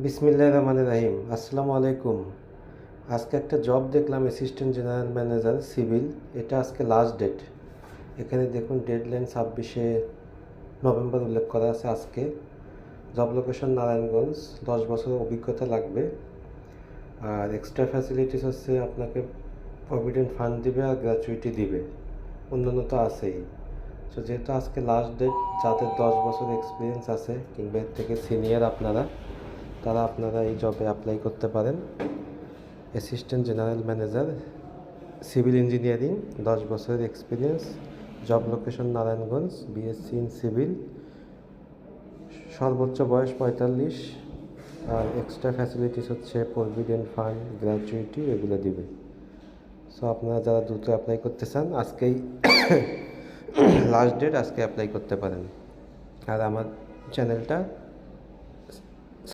বিসমিল্লাহির রহমানির রহিম। আসসালামু আলাইকুম। আজকে একটা জব দেখলাম, অ্যাসিস্ট্যান্ট জেনারেল ম্যানেজার সিভিল। এটা আজকে লাস্ট ডেট। এখানে দেখুন ডেডলাইন 26শে নভেম্বর উল্লেখ করা আছে আজকে। Job location Narayanganj. 10 বছরের অভিজ্ঞতা লাগবে। আর এক্সট্রা ফ্যাসিলিটিস হচ্ছে আপনাকে প্রভিডেন্ট ফান্ড দিবে আর গ্র্যাচুইটি দিবে, অন্যান্য তো আছেই। তো যেহেতু আজকে লাস্ট ডেট, যাদের 10 বছর এক্সপিরিয়েন্স আছে কিংবা এর থেকে সিনিয়র আপনারা এই জবে অ্যাপ্লাই করতে পারেন। Assistant general manager civil engineering, 10 বছরের experience. Job location Narayanganj. BSc in civil. সর্বোচ্চ বয়স 45। আর এক্সট্রা ফ্যাসিলিটিস হচ্ছে প্রভিডেন্ট ফান্ড, গ্র্যাচুইটি, এগুলো দিবে। সো আপনারা যারা দ্রুত অ্যাপ্লাই করতে চান, আজকেই লাস্ট ডেট, আজকে অ্যাপ্লাই করতে পারেন। আর আমার চ্যানেলটা